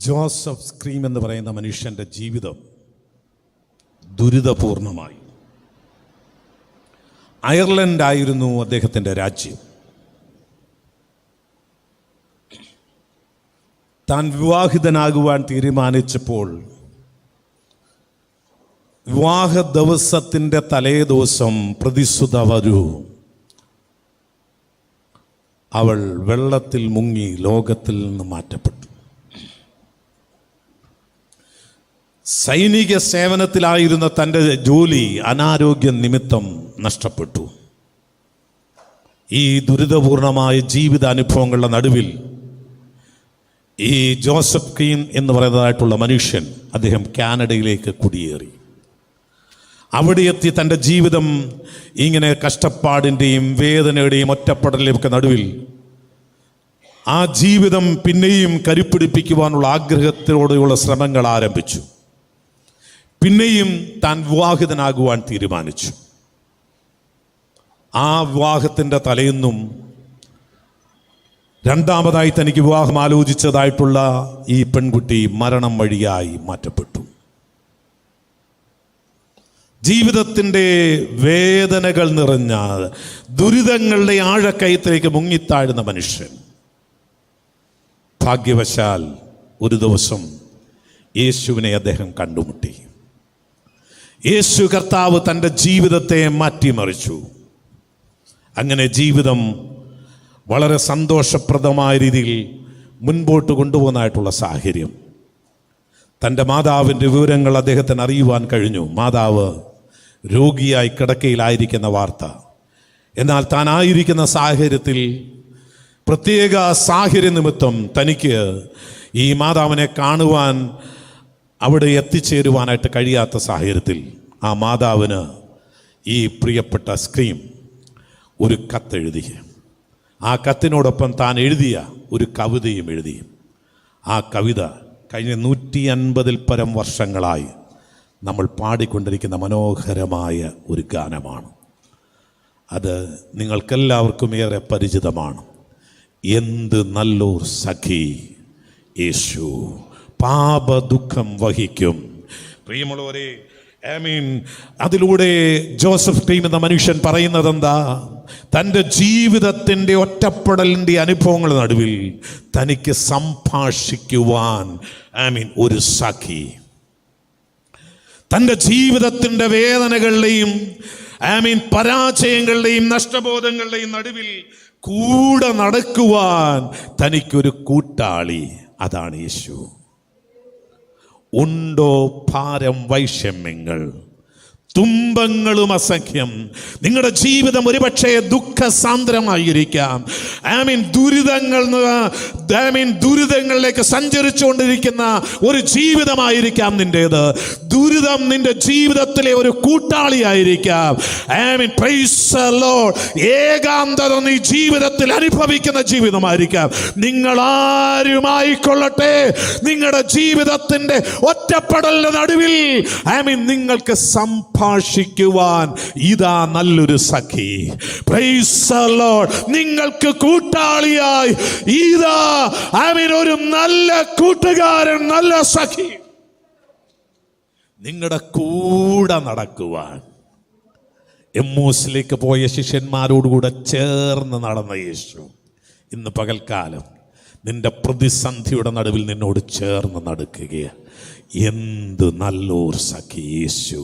Joseph scream എന്ന് പറയുന്ന മനുഷ്യൻ്റെ ജീവിതം ദുരിതപൂർണമായി. അയർലൻഡായിരുന്നു അദ്ദേഹത്തിൻ്റെ രാജ്യം. താൻ വിവാഹിതനാകുവാൻ തീരുമാനിച്ചപ്പോൾ വിവാഹ ദിവസത്തിൻ്റെ തലേ ദിവസം പ്രതിസുത വരൂ അവൾ വെള്ളത്തിൽ മുങ്ങി ലോകത്തിൽ നിന്ന് മാറ്റപ്പെട്ടു. സൈനിക സേവനത്തിലായിരുന്ന തൻ്റെ ജോലി അനാരോഗ്യ നിമിത്തം നഷ്ടപ്പെട്ടു. ഈ ദുരിതപൂർണമായ ജീവിതാനുഭവങ്ങളുടെ നടുവിൽ ഈ ജോസഫ് സ്ക്രീം എന്ന് പറയുന്നതായിട്ടുള്ള മനുഷ്യൻ അദ്ദേഹം കാനഡയിലേക്ക് കുടിയേറി. അവിടെ എത്തി തൻ്റെ ജീവിതം ഇങ്ങനെ കഷ്ടപ്പാടിൻ്റെയും വേദനയുടെയും ഒറ്റപ്പെടലിൻ്റെയും ഒക്കെ നടുവിൽ ആ ജീവിതം പിന്നെയും കരുപ്പിടിപ്പിക്കുവാനുള്ള ആഗ്രഹത്തോടെയുള്ള ശ്രമങ്ങൾ ആരംഭിച്ചു. പിന്നെയും താൻ വിവാഹിതനാകുവാൻ തീരുമാനിച്ചു. ആ വിവാഹത്തിൻ്റെ തലേന്നും രണ്ടാമതായി തനിക്ക് വിവാഹം ആലോചിച്ചതായിട്ടുള്ള ഈ പെൺകുട്ടി മരണം വഴിയായി മാറ്റപ്പെട്ടു. ജീവിതത്തിൻ്റെ വേദനകൾ നിറഞ്ഞ ദുരിതങ്ങളുടെ ആഴക്കയത്തിലേക്ക് മുങ്ങിത്താഴുന്ന മനുഷ്യൻ ഭാഗ്യവശാൽ ഒരു ദിവസം യേശുവിനെ അദ്ദേഹം കണ്ടുമുട്ടി. യേശു കർത്താവ് തൻ്റെ ജീവിതത്തെ മാറ്റിമറിച്ചു. അങ്ങനെ ജീവിതം വളരെ സന്തോഷപ്രദമായ രീതിയിൽ മുൻപോട്ട് കൊണ്ടുപോകുന്നതായിട്ടുള്ള സാഹചര്യം. തൻ്റെ മാതാവിൻ്റെ വിവരങ്ങൾ അദ്ദേഹത്തിന് അറിയുവാൻ കഴിഞ്ഞു. മാതാവ് രോഗിയായി കിടക്കയിലായിരിക്കുന്ന വാർത്ത. എന്നാൽ താൻ ആയിരിക്കുന്ന സാഹചര്യത്തിൽ പ്രത്യേക സാഹചര്യ നിമിത്തം തനിക്ക് ഈ മാതാവിനെ കാണുവാൻ അവിടെ എത്തിച്ചേരുവാനായിട്ട് കഴിയാത്ത സാഹചര്യത്തിൽ ആ മാതാവിന് ഈ പ്രിയപ്പെട്ട സ്ക്രീം ഒരു കത്തെഴുതി. ആ കത്തിനോടൊപ്പം താൻ എഴുതിയ ഒരു കവിതയും എഴുതി. ആ കവിത കഴിഞ്ഞ 150 പരം വർഷങ്ങളായി നമ്മൾ പാടിക്കൊണ്ടിരിക്കുന്ന മനോഹരമായ ഒരു ഗാനമാണ്. അത് നിങ്ങൾക്കെല്ലാവർക്കും ഏറെ പരിചിതമാണ്. എന്ത് നല്ലൊർ സഖി യേശു പാപ ദുഃഖം വഹിക്കും. പ്രിയമുള്ളവരെ, അതിലൂടെ ജോസഫ് സ്ക്രീം എന്ന മനുഷ്യൻ പറയുന്നത് എന്താ? തൻ്റെ ജീവിതത്തിൻ്റെ ഒറ്റപ്പെടലിൻ്റെ അനുഭവങ്ങൾ നടുവിൽ തനിക്ക് സംഭാഷിക്കുവാൻ ഒരു സഖി, തൻ്റെ ജീവിതത്തിൻ്റെ വേദനകളുടെയും പരാജയങ്ങളുടെയും നഷ്ടബോധങ്ങളുടെയും നടുവിൽ കൂടെ നടക്കുവാൻ തനിക്കൊരു കൂട്ടാളി, അതാണ് യേശു. ഉണ്ടോ ഭാരം വൈഷമ്യങ്ങൾ തുമ്പങ്ങളും അസഖ്യം. നിങ്ങളുടെ ജീവിതം ഒരുപക്ഷെ ദുഃഖസാന്ദ്രമായിരിക്കാം. ദുരിതങ്ങളിലേക്ക് സഞ്ചരിച്ചുകൊണ്ടിരിക്കുന്ന ഒരു ജീവിതമായിരിക്കാം നിൻ്റേത്. ദുരിതം നിന്റെ ജീവിതത്തിലെ ഒരു കൂട്ടാളിയായിരിക്കാം. ഏകാന്തത നീ ജീവിതത്തിൽ അനുഭവിക്കുന്ന ജീവിതമായിരിക്കാം. നിങ്ങൾ ആരുമായിക്കൊള്ളട്ടെ, നിങ്ങളുടെ ജീവിതത്തിന്റെ ഒറ്റപ്പെടലിന്റെ നടുവിൽ നിങ്ങൾക്ക് സംഭാഷിക്കുവാൻ ഇതാ നല്ലൊരു സഖി. Price the Lord. നിങ്ങൾക്ക് കൂട്ടാളിയായി ഇതാ ഒരു നല്ല കൂട്ടുകാരൻ, നല്ല സഖി നിങ്ങളുടെ കൂടെ നടക്കുവാൻ. എമ്മൂസിലേക്ക് പോയ ശിഷ്യന്മാരോടുകൂടെ ചേർന്ന് നടന്ന യേശു ഇന്ന് പകൽക്കാലം നിന്റെ പ്രതിസന്ധിയുടെ നടുവിൽ നിന്നോട് ചേർന്ന് നടക്കുകയാണ്. എന്ത് നല്ലൊർ സഖി യേശു.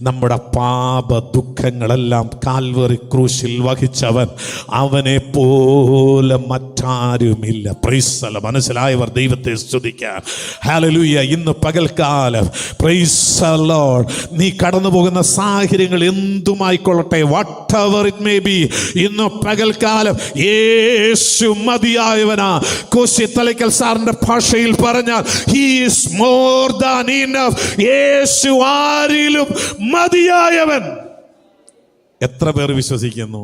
നമ്മുടെ പാപ ദുഃഖങ്ങളെല്ലാം കാൽവറി ക്രൂശിൽ വഹിച്ചവൻ, അവനെ പോലെ മറ്റാരുമില്ല. Price the Lord. മനസ്സിലായവർ ദൈവത്തെ സ്തുതിക്കാം. ഹല്ലേലൂയ. ഇന്ന് പകൽക്കാലം പ്രൈസ് ദി ലോർഡ്, നീ കടന്നു പോകുന്ന സാഹചര്യങ്ങൾ എന്തുമായിക്കൊള്ളട്ടെ, whatever it may be, ഇന്ന് പകൽക്കാലം യേശു മതിയായവനാ. കോശി തലയ്ക്കൽ സാറിന്റെ ഭാഷയിൽ പറഞ്ഞാൽ He is more than enough. യേശു ആരിലും മതിയായവൻ. എത്ര പേർ വിശ്വസിക്കുന്നു?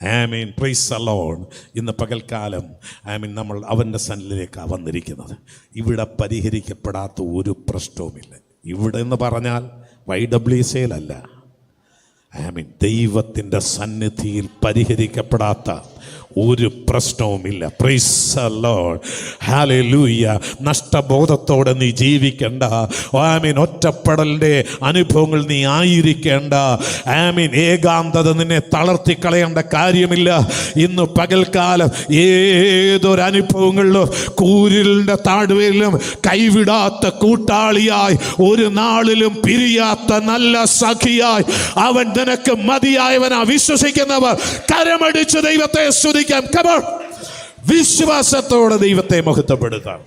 ആമേൻ. Praise the Lord. ഇന്ന് പകൽക്കാലം നമ്മൾ അവൻ്റെ സന്നിധിയിലേക്കാണ് വന്നിരിക്കുന്നത്. ഇവിടെ പരിഹരിക്കപ്പെടാത്ത ഒരു പ്രശ്നവുമില്ല. ഇവിടെ എന്ന് പറഞ്ഞാൽ YWCയിലല്ല. ദൈവത്തിൻ്റെ സന്നിധിയിൽ പരിഹരിക്കപ്പെടാത്ത ഒരു പ്രശ്നവുമില്ല. Praise the Lord, hallelujah. നഷ്ടബോധത്തോടെ നീ ജീവിക്കണ്ട. ആമീൻ. ഒറ്റപ്പെടലിൻ്റെ അനുഭവങ്ങൾ നീ ആയിരിക്കേണ്ട. ആമീൻ. ഏകാന്തത നിന്നെ തളർത്തിക്കളയേണ്ട കാര്യമില്ല. ഇന്ന് പകൽക്കാലം ഏതൊരനുഭവങ്ങളിലും കൂരിലിൻ്റെ താഴ്വരയിലും കൈവിടാത്ത കൂട്ടാളിയായി, ഒരു നാളിലും പിരിയാത്ത നല്ല സഖിയായി അവൻ നിനക്ക് മതിയായവനാ. വിശ്വസിക്കുന്നവർ കരമടിച്ച് ദൈവത്തെ സ്തുതിക്കാം. വിശ്വാസത്തോടെ ദൈവത്തെ മഹത്വപ്പെടുത്താം.